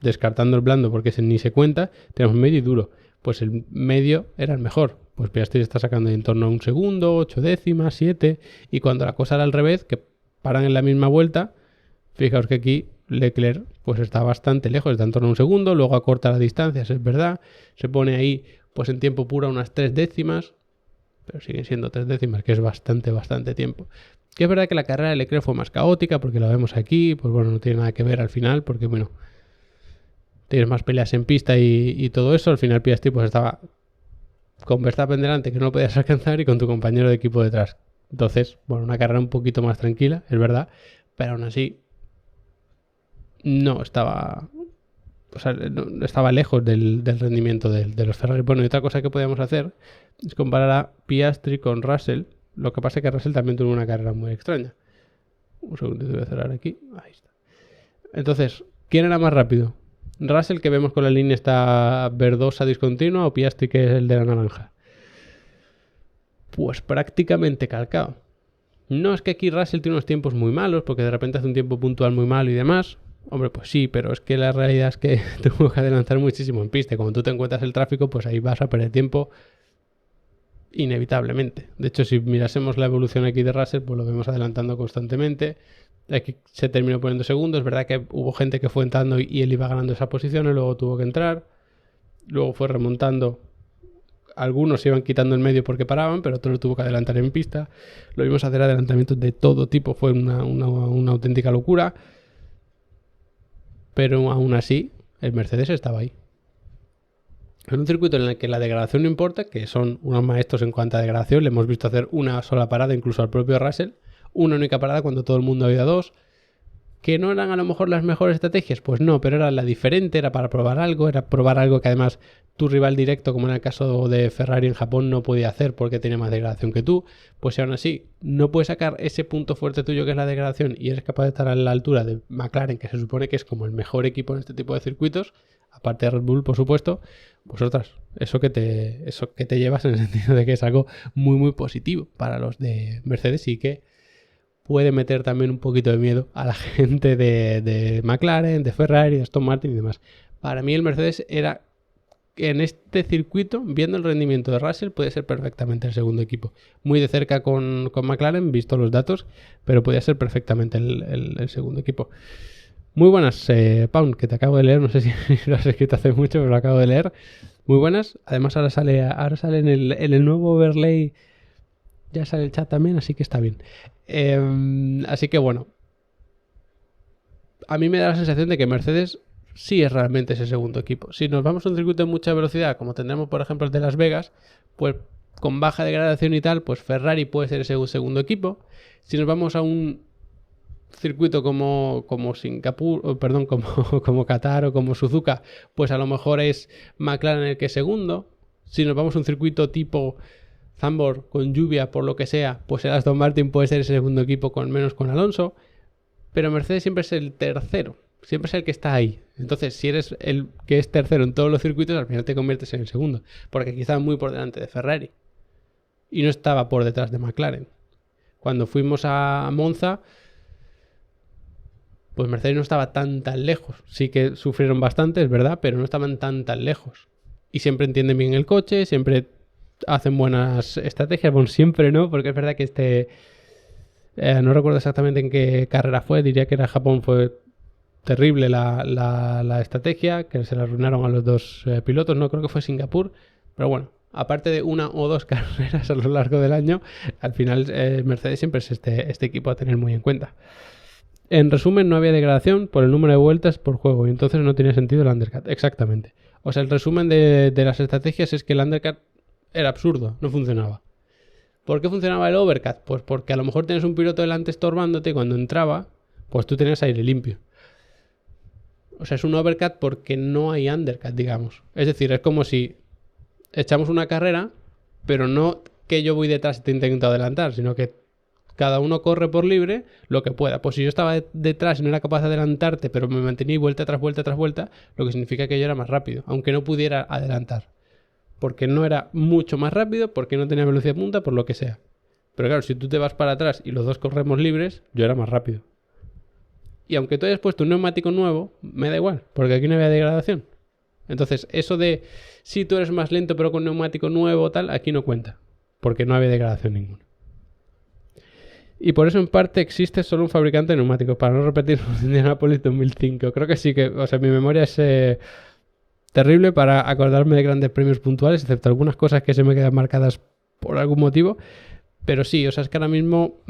descartando el blando porque ese ni se cuenta, tenemos medio y duro. Pues el medio era el mejor. Pues Piastri está sacando en torno a 1 segundo, 8 décimas, 7. Y cuando la cosa era al revés, que paran en la misma vuelta, fijaos que aquí Leclerc pues está bastante lejos, está en torno a 1 segundo, luego acorta las distancias, es verdad. Se pone ahí pues en tiempo puro a unas 3 décimas. Pero siguen siendo 3 décimas, que es bastante tiempo. Que es verdad que la carrera de Leclerc fue más caótica, porque la vemos aquí, pues bueno, no tiene nada que ver al final, porque bueno, tienes más peleas en pista y todo eso. Al final Piastri pues estaba con Verstappen delante, que no lo podías alcanzar, y con tu compañero de equipo detrás. Entonces, bueno, una carrera un poquito más tranquila, es verdad, pero aún así no estaba... O sea, no estaba lejos del rendimiento de los Ferrari. Bueno, y otra cosa que podíamos hacer es comparar a Piastri con Russell. Lo que pasa es que Russell también tuvo una carrera muy extraña. Un segundito, voy a cerrar aquí. Ahí está. Entonces, ¿quién era más rápido? ¿Russell, que vemos con la línea esta verdosa discontinua, o Piastri, que es el de la naranja? Pues prácticamente calcado. No es que aquí Russell tiene unos tiempos muy malos, porque de repente hace un tiempo puntual muy malo y demás. Hombre, pues sí, pero es que la realidad es que tuvo que adelantar muchísimo en pista. Cuando tú te encuentras el tráfico, pues ahí vas a perder tiempo inevitablemente. De hecho, si mirásemos la evolución aquí de Russell, pues lo vemos adelantando constantemente. Aquí se terminó poniendo segundo. Es verdad que hubo gente que fue entrando y él iba ganando esa posición y luego tuvo que entrar. Luego fue remontando algunos se iban quitando en medio porque paraban, pero otros lo tuvo que adelantar en pista. Lo vimos hacer adelantamientos de todo tipo, fue una auténtica locura. Pero aún así, el Mercedes estaba ahí. En un circuito en el que la degradación no importa, que son unos maestros en cuanto a degradación, le hemos visto hacer una sola parada, incluso al propio Russell, una única parada cuando todo el mundo había dos. ¿Que no eran a lo mejor las mejores estrategias? Pues no, pero era la diferente, era para probar algo, era probar algo que además tu rival directo, como en el caso de Ferrari en Japón, no podía hacer porque tenía más degradación que tú. Pues si aún así no puedes sacar ese punto fuerte tuyo que es la degradación y eres capaz de estar a la altura de McLaren, que se supone que es como el mejor equipo en este tipo de circuitos, aparte de Red Bull, por supuesto, pues otras, eso que te llevas en el sentido de que es algo muy muy positivo para los de Mercedes y que puede meter también un poquito de miedo a la gente de McLaren, de Ferrari, de Aston Martin y demás. Para mí el Mercedes era, en este circuito, viendo el rendimiento de Russell, puede ser perfectamente el segundo equipo. Muy de cerca con McLaren, visto los datos, pero podía ser perfectamente el segundo equipo. Muy buenas, Paun, que te acabo de leer, no sé si lo has escrito hace mucho, pero lo acabo de leer. Muy buenas, además ahora sale en el nuevo overlay. Ya sale el chat también, así que está bien. Así que bueno. A mí me da la sensación de que Mercedes sí es realmente ese segundo equipo. Si nos vamos a un circuito de mucha velocidad, como tendremos por ejemplo el de Las Vegas, pues con baja degradación y tal, pues Ferrari puede ser ese segundo equipo. Si nos vamos a un circuito como Singapur, perdón, como Qatar o como Suzuka, pues a lo mejor es McLaren el que es segundo. Si nos vamos a un circuito tipo Zandvoort con lluvia, por lo que sea, pues el Aston Martin puede ser el segundo equipo con menos con Alonso, pero Mercedes siempre es el tercero, siempre es el que está ahí. Entonces, si eres el que es tercero en todos los circuitos, al final te conviertes en el segundo, porque aquí estaba muy por delante de Ferrari y no estaba por detrás de McLaren. Cuando fuimos a Monza, pues Mercedes no estaba tan lejos. Sí que sufrieron bastante, es verdad, pero no estaban tan lejos. Y siempre entienden bien el coche, siempre hacen buenas estrategias. Bueno, siempre no, porque es verdad que no recuerdo exactamente en qué carrera fue, diría que era Japón, fue terrible la estrategia, que se la arruinaron a los dos pilotos, no creo que fue Singapur, pero bueno, aparte de una o dos carreras a lo largo del año, al final Mercedes siempre es este equipo a tener muy en cuenta. En resumen, no había degradación por el número de vueltas por juego y entonces no tenía sentido el undercut. Exactamente. O sea, el resumen de las estrategias es que el undercut era absurdo, no funcionaba. ¿Por qué funcionaba el overcut? Pues porque a lo mejor tienes un piloto delante estorbándote y cuando entraba, pues tú tenías aire limpio. O sea, es un overcut porque no hay undercut, digamos. Es decir, es como si echamos una carrera, pero no que yo voy detrás y te intento adelantar, sino que cada uno corre por libre lo que pueda. Pues si yo estaba detrás y no era capaz de adelantarte, pero me mantenía vuelta tras vuelta tras vuelta, lo que significa que yo era más rápido, aunque no pudiera adelantar. Porque no era mucho más rápido, porque no tenía velocidad punta, por lo que sea. Pero claro, si tú te vas para atrás y los dos corremos libres, yo era más rápido. Y aunque tú hayas puesto un neumático nuevo, me da igual, porque aquí no había degradación. Entonces, eso de si tú eres más lento pero con neumático nuevo tal, aquí no cuenta, porque no había degradación ninguna. Y por eso en parte existe solo un fabricante de neumáticos, para no repetir Indianapolis 2005. Creo que sí que, o sea, mi memoria es terrible para acordarme de grandes premios puntuales, excepto algunas cosas que se me quedan marcadas por algún motivo. Pero sí, o sea, es que ahora mismo,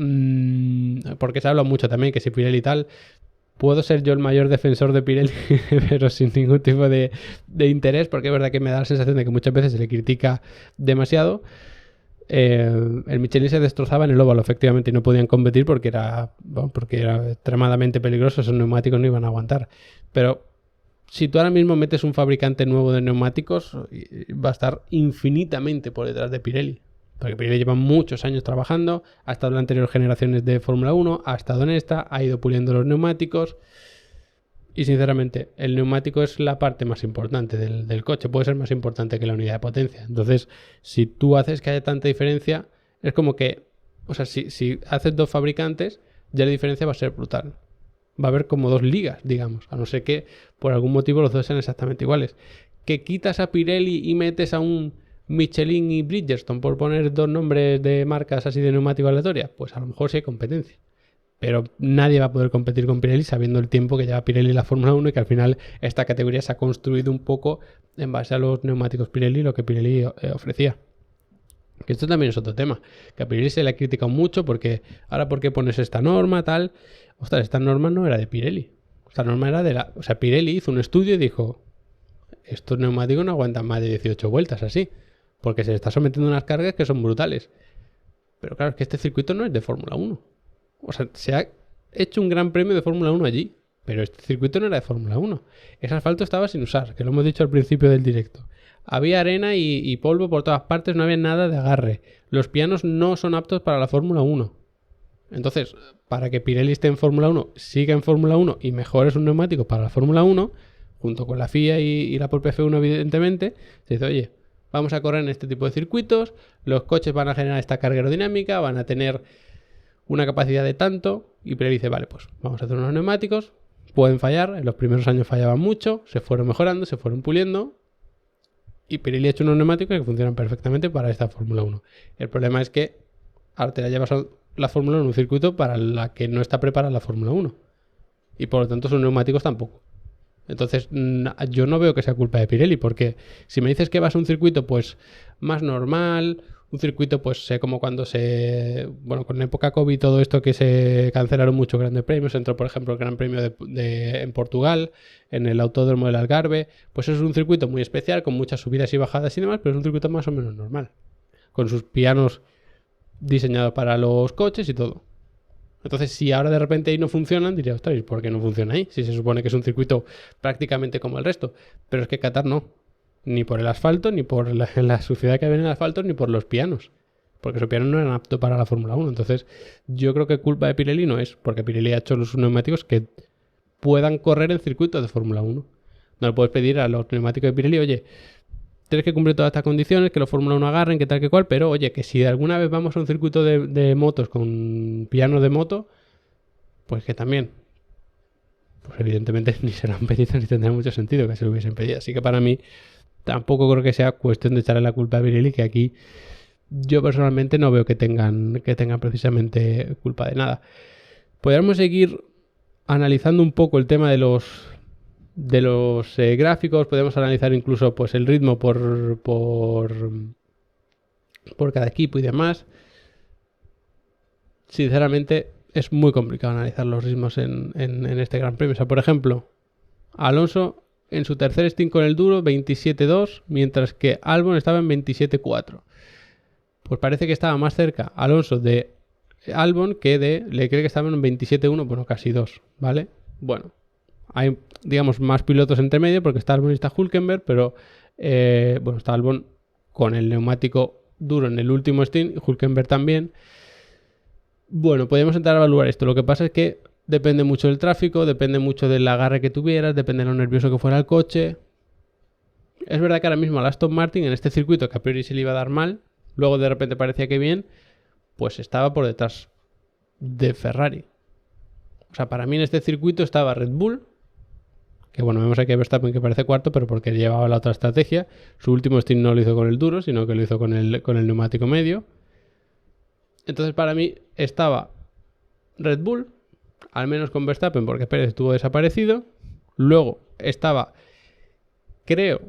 porque se habla mucho también que si Pirelli y tal, puedo ser yo el mayor defensor de Pirelli, pero sin ningún tipo de interés, porque es verdad que me da la sensación de que muchas veces se le critica demasiado. El Michelin se destrozaba en el óvalo, efectivamente, y no podían competir porque era extremadamente peligroso, esos neumáticos no iban a aguantar. Pero si tú ahora mismo metes un fabricante nuevo de neumáticos, va a estar infinitamente por detrás de Pirelli. Porque Pirelli lleva muchos años trabajando, ha estado en las anteriores generaciones de Fórmula 1, ha estado en esta, ha ido puliendo los neumáticos. Y sinceramente, el neumático es la parte más importante del coche, puede ser más importante que la unidad de potencia. Entonces, si tú haces que haya tanta diferencia, es como que, o sea, si haces dos fabricantes, ya la diferencia va a ser brutal. Va a haber como dos ligas, digamos, a no ser que por algún motivo los dos sean exactamente iguales. Que quitas a Pirelli y metes a un Michelin y Bridgestone, por poner dos nombres de marcas así de neumático aleatoria, pues a lo mejor sí hay competencia. pero nadie va a poder competir con Pirelli sabiendo el tiempo que lleva Pirelli en la Fórmula 1 y que al final esta categoría se ha construido un poco en base a los neumáticos Pirelli, lo que Pirelli ofrecía. Que esto también es otro tema, que a Pirelli se le ha criticado mucho porque ahora ¿por qué pones esta norma tal? Ostras, esta norma no era de Pirelli. Esta norma era de la... O sea, Pirelli hizo un estudio y dijo, estos neumáticos no aguantan más de 18 vueltas así, porque se le está sometiendo unas cargas que son brutales. Pero claro, es que este circuito no es de Fórmula 1. O sea, se ha hecho un gran premio de Fórmula 1 allí, pero este circuito no era de Fórmula 1. Ese asfalto estaba sin usar, que lo hemos dicho al principio del directo. Había arena y polvo por todas partes, no había nada de agarre. Los pianos no son aptos para la Fórmula 1. Entonces, para que Pirelli esté en Fórmula 1, siga en Fórmula 1 y mejore sus neumáticos para la Fórmula 1, junto con la FIA y la propia F1 evidentemente, se dice, oye, vamos a correr en este tipo de circuitos, los coches van a generar esta carga aerodinámica, van a tener una capacidad de tanto, y Pirelli dice, vale, pues vamos a hacer unos neumáticos, pueden fallar, en los primeros años fallaban mucho, se fueron mejorando, se fueron puliendo, y Pirelli ha hecho unos neumáticos que funcionan perfectamente para esta Fórmula 1. El problema es que ahora te la llevas a la Fórmula 1 en un circuito para la que no está preparada la Fórmula 1, y por lo tanto sus neumáticos tampoco. Entonces yo no veo que sea culpa de Pirelli, porque si me dices que vas a un circuito pues más normal, un circuito pues sé como cuando con la época COVID y todo esto que se cancelaron muchos grandes premios, entró por ejemplo el Gran Premio en Portugal, en el Autódromo del Algarve, pues es un circuito muy especial, con muchas subidas y bajadas y demás, pero es un circuito más o menos normal, con sus pianos diseñados para los coches y todo. Entonces, si ahora de repente ahí no funcionan, diría, ostras, ¿por qué no funciona ahí? Si se supone que es un circuito prácticamente como el resto. Pero es que Qatar no. Ni por el asfalto, ni por la suciedad que había en el asfalto, ni por los pianos. Porque esos pianos no eran aptos para la Fórmula 1. Entonces, yo creo que culpa de Pirelli no es, porque Pirelli ha hecho los neumáticos que puedan correr en circuitos de Fórmula 1. No le puedes pedir a los neumáticos de Pirelli, oye, tienes que cumplir todas estas condiciones, que los Fórmula 1 agarren, que tal que cual, pero oye, que si alguna vez vamos a un circuito de motos con pianos de moto, pues que también, pues evidentemente ni serán pedidos ni tendrá mucho sentido que se lo hubiesen pedido. Así que para mí tampoco creo que sea cuestión de echarle la culpa a Pirelli, que aquí yo personalmente no veo que tengan precisamente culpa de nada. Podríamos seguir analizando un poco el tema de los gráficos, podemos analizar incluso pues el ritmo por cada equipo y demás. Sinceramente es muy complicado analizar los ritmos en este Gran Premio. O sea, por ejemplo, Alonso en su tercer stint con el duro 27.2, mientras que Albon estaba en 27.4. Pues parece que estaba más cerca Alonso de Albon que de Leclerc, que estaba en 27.1, bueno, casi 2, ¿vale? Bueno, hay, digamos, más pilotos entre medio porque está Albon y está Hülkenberg, pero está Albon con el neumático duro en el último stint y Hülkenberg también. Bueno, podemos entrar a evaluar esto. Lo que pasa es que depende mucho del tráfico, depende mucho del agarre que tuvieras, depende de lo nervioso que fuera el coche. Es verdad que ahora mismo a Aston Martin en este circuito, que a priori se le iba a dar mal, luego de repente parecía que bien, pues estaba por detrás de Ferrari. O sea, para mí en este circuito estaba Red Bull, que bueno, vemos aquí a Verstappen que parece cuarto, pero porque llevaba la otra estrategia. Su último stint no lo hizo con el duro, sino que lo hizo con el neumático medio. Entonces para mí estaba Red Bull, al menos con Verstappen, porque Pérez estuvo desaparecido. Luego estaba, creo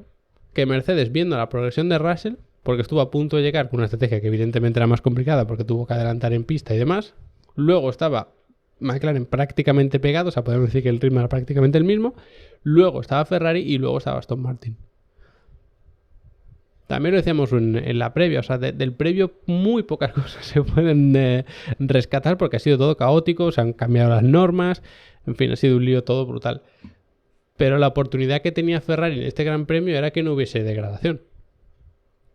que Mercedes viendo la progresión de Russell, porque estuvo a punto de llegar con una estrategia que evidentemente era más complicada porque tuvo que adelantar en pista y demás. Luego estaba McLaren prácticamente pegado, o sea, podemos decir que el ritmo era prácticamente el mismo. Luego estaba Ferrari y luego estaba Aston Martin. También lo decíamos en la previa, o sea, del previo muy pocas cosas se pueden rescatar porque ha sido todo caótico, se han cambiado las normas, en fin, ha sido un lío todo brutal. Pero la oportunidad que tenía Ferrari en este Gran Premio era que no hubiese degradación.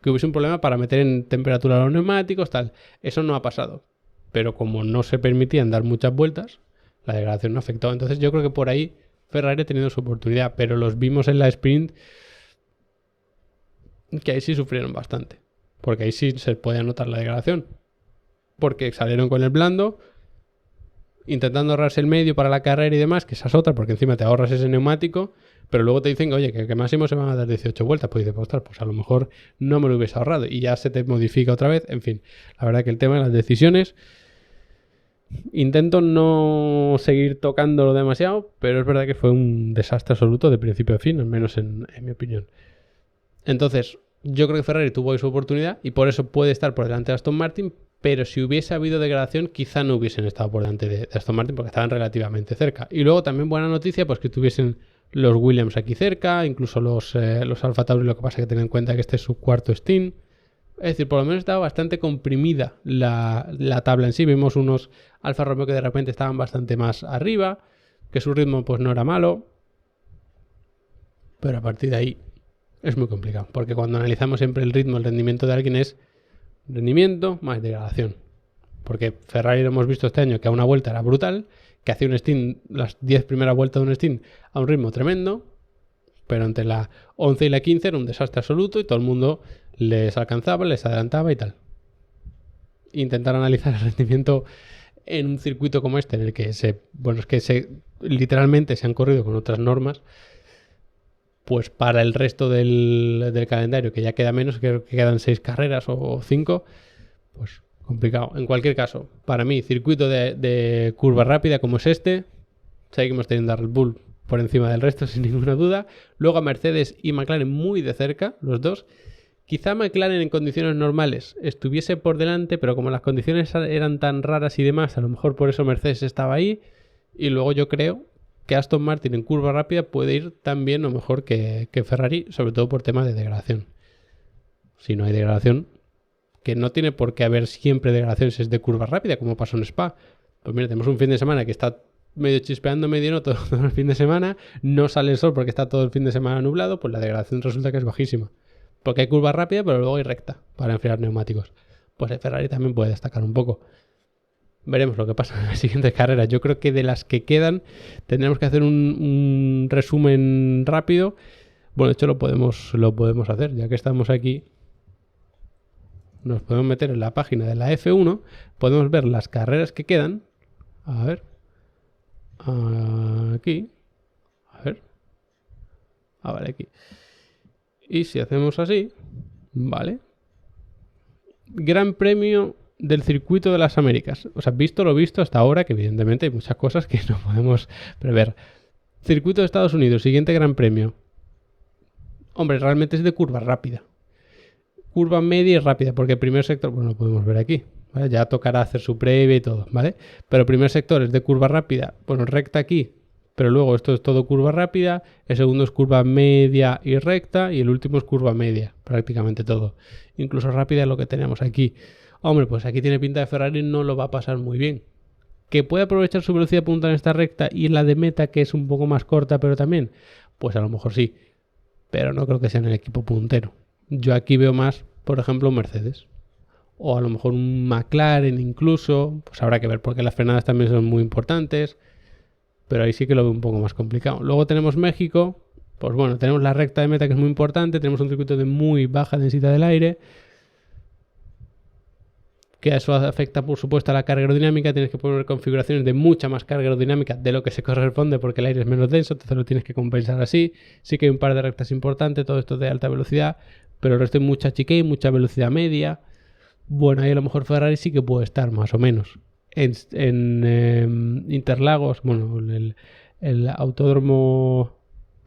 Que hubiese un problema para meter en temperatura los neumáticos, tal. Eso no ha pasado. Pero como no se permitían dar muchas vueltas, la degradación no afectó. Entonces yo creo que por ahí Ferrari ha tenido su oportunidad, pero los vimos en la sprint que ahí sí sufrieron bastante, porque ahí sí se podía notar la degradación, porque salieron con el blando intentando ahorrarse el medio para la carrera y demás, que esa es otra, porque encima te ahorras ese neumático, pero luego te dicen oye, que máximo se van a dar 18 vueltas, pues dices, ostras, pues a lo mejor no me lo hubiese ahorrado y ya se te modifica otra vez. En fin, la verdad que el tema de las decisiones Intento no seguir tocándolo demasiado, pero es verdad que fue un desastre absoluto de principio a fin, al menos en mi opinión. Entonces, yo creo que Ferrari tuvo ahí su oportunidad y por eso puede estar por delante de Aston Martin, pero si hubiese habido degradación, quizá no hubiesen estado por delante de Aston Martin porque estaban relativamente cerca. Y luego también buena noticia, pues que tuviesen los Williams aquí cerca, incluso los Alfa Tauri, lo que pasa es que ten en cuenta que este es su cuarto stint. Es decir, por lo menos estaba bastante comprimida la tabla en sí. Vimos unos Alfa Romeo que de repente estaban bastante más arriba, que su ritmo pues no era malo, pero a partir de ahí es muy complicado, porque cuando analizamos siempre el ritmo, el rendimiento de alguien es rendimiento más degradación. Porque Ferrari lo hemos visto este año que a una vuelta era brutal, que hacía un stint, las 10 primeras vueltas de un stint a un ritmo tremendo, pero entre la 11 y la 15 era un desastre absoluto y todo el mundo les alcanzaba, les adelantaba y tal. Intentar analizar el rendimiento en un circuito como este, en el que literalmente se han corrido con otras normas, pues para el resto del calendario, que ya queda menos, creo que quedan 6 carreras o 5, pues complicado. En cualquier caso, para mí, circuito de curva rápida como es este, seguimos teniendo a Red Bull por encima del resto, sin ninguna duda. Luego a Mercedes y McLaren muy de cerca, los dos. Quizá McLaren en condiciones normales estuviese por delante, pero como las condiciones eran tan raras y demás, a lo mejor por eso Mercedes estaba ahí. Y luego yo creo que Aston Martin en curva rápida puede ir tan bien o mejor que Ferrari, sobre todo por temas de degradación. Si no hay degradación, que no tiene por qué haber siempre degradaciones es de curva rápida, como pasó en Spa. Pues mira, tenemos un fin de semana que está medio chispeando, medio no, todo el fin de semana, no sale el sol porque está todo el fin de semana nublado, pues la degradación resulta que es bajísima. Porque hay curva rápida, pero luego hay recta para enfriar neumáticos. Pues el Ferrari también puede destacar un poco. Veremos lo que pasa en las siguientes carreras. Yo creo que de las que quedan tendremos que hacer un resumen rápido. Bueno, de hecho lo podemos hacer, ya que estamos aquí. Nos podemos meter en la página de la F1, podemos ver las carreras que quedan. A ver. Aquí. A ver. Vale, aquí. Y si hacemos así, vale. Gran Premio del Circuito de las Américas. O sea, visto lo visto hasta ahora, que evidentemente hay muchas cosas que no podemos prever. Circuito de Estados Unidos, siguiente Gran Premio. Hombre, realmente es de curva rápida. Curva media y rápida, porque el primer sector, bueno, lo podemos ver aquí, ¿vale? Ya tocará hacer su previa y todo, ¿vale? Pero el primer sector es de curva rápida, bueno, recta aquí, pero luego esto es todo curva rápida, el segundo es curva media y recta, y el último es curva media, prácticamente todo. Incluso rápida es lo que tenemos aquí. Hombre, pues aquí tiene pinta de Ferrari, no lo va a pasar muy bien. ¿Que puede aprovechar su velocidad punta en esta recta y la de meta, que es un poco más corta, pero también? Pues a lo mejor sí, pero no creo que sea en el equipo puntero. Yo aquí veo más, por ejemplo, un Mercedes. O a lo mejor un McLaren incluso. Pues habrá que ver porque las frenadas también son muy importantes. Pero ahí sí que lo veo un poco más complicado. Luego tenemos México. Pues bueno, tenemos la recta de meta que es muy importante. Tenemos un circuito de muy baja densidad del aire. Que eso afecta por supuesto a la carga aerodinámica. Tienes que poner configuraciones de mucha más carga aerodinámica de lo que se corresponde porque el aire es menos denso. Entonces lo tienes que compensar así. Sí que hay un par de rectas importantes. Todo esto de alta velocidad. Pero el resto es mucha chicane, mucha velocidad media. Bueno, ahí a lo mejor Ferrari sí que puede estar más o menos. En Interlagos, bueno, el autódromo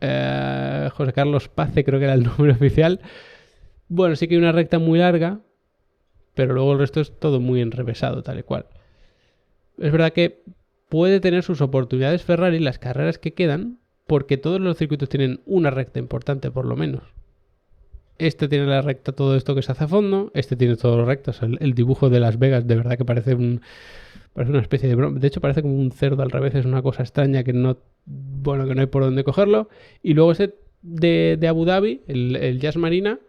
José Carlos Pace, creo que era el número oficial. Bueno, sí que hay una recta muy larga, pero luego el resto es todo muy enrevesado, tal y cual. Es verdad que puede tener sus oportunidades Ferrari las carreras que quedan, porque todos los circuitos tienen una recta importante por lo menos. Este tiene la recta, todo esto que se hace a fondo. Este tiene todos los rectos. El dibujo de Las Vegas, de verdad que parece una especie de broma. De hecho, parece como un cerdo al revés. Es una cosa extraña que no hay por dónde cogerlo. Y luego ese de Abu Dhabi, el Jazz Marina,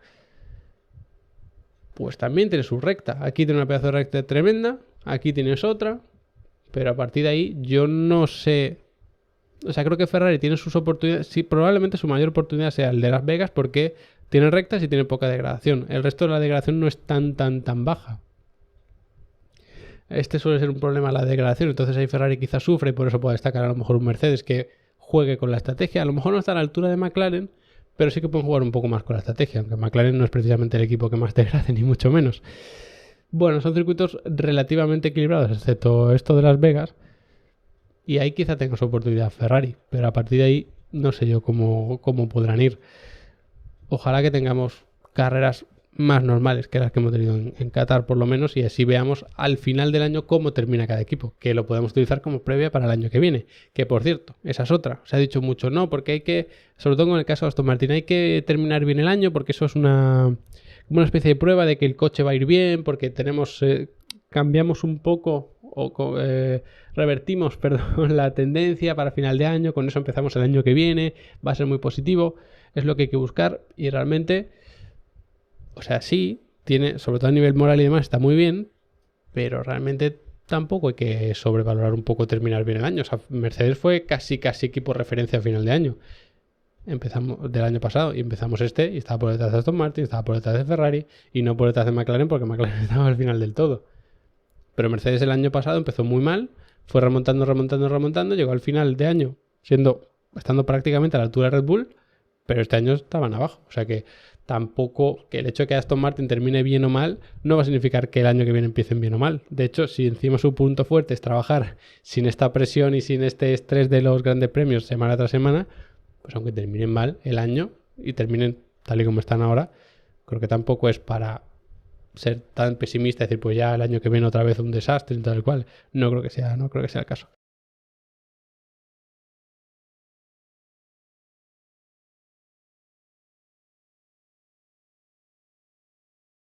pues también tiene su recta. Aquí tiene una pedazo de recta tremenda. Aquí tienes otra. Pero a partir de ahí, yo no sé. O sea, creo que Ferrari tiene sus oportunidades. Sí, probablemente su mayor oportunidad sea el de Las Vegas porque tiene rectas y tiene poca degradación. El resto de la degradación no es tan baja. Este suele ser un problema la degradación. Entonces ahí Ferrari quizás sufre y por eso puede destacar a lo mejor un Mercedes que juegue con la estrategia. A lo mejor no está a la altura de McLaren, pero sí que pueden jugar un poco más con la estrategia. Aunque McLaren no es precisamente el equipo que más degrade, ni mucho menos. Bueno, son circuitos relativamente equilibrados, excepto esto de Las Vegas. Y ahí quizá tenga su oportunidad Ferrari, pero a partir de ahí no sé yo cómo podrán ir. Ojalá que tengamos carreras más normales que las que hemos tenido en Qatar por lo menos, y así veamos al final del año cómo termina cada equipo, que lo podemos utilizar como previa para el año que viene, que por cierto, esa es otra, se ha dicho mucho no, porque hay que, sobre todo en el caso de Aston Martin, hay que terminar bien el año porque eso es una especie de prueba de que el coche va a ir bien, porque cambiamos un poco revertimos perdón, la tendencia para final de año, con eso empezamos el año que viene, va a ser muy positivo, es lo que hay que buscar y realmente, o sea, sí, tiene, sobre todo a nivel moral y demás, está muy bien, pero realmente tampoco hay que sobrevalorar un poco terminar bien el año. O sea, Mercedes fue casi equipo referencia a final de año. Empezamos del año pasado y empezamos y estaba por detrás de Aston Martin, estaba por detrás de Ferrari y no por detrás de McLaren porque McLaren estaba al final del todo. Pero Mercedes el año pasado empezó muy mal, fue remontando, llegó al final de año estando prácticamente a la altura de Red Bull, pero este año estaban abajo. O sea que tampoco que el hecho de que Aston Martin termine bien o mal no va a significar que el año que viene empiecen bien o mal. De hecho, si encima su punto fuerte es trabajar sin esta presión y sin este estrés de los grandes premios semana tras semana, pues aunque terminen mal el año y terminen tal y como están ahora, creo que tampoco es para ser tan pesimista y decir pues ya el año que viene otra vez un desastre y tal cual. No creo que sea el caso.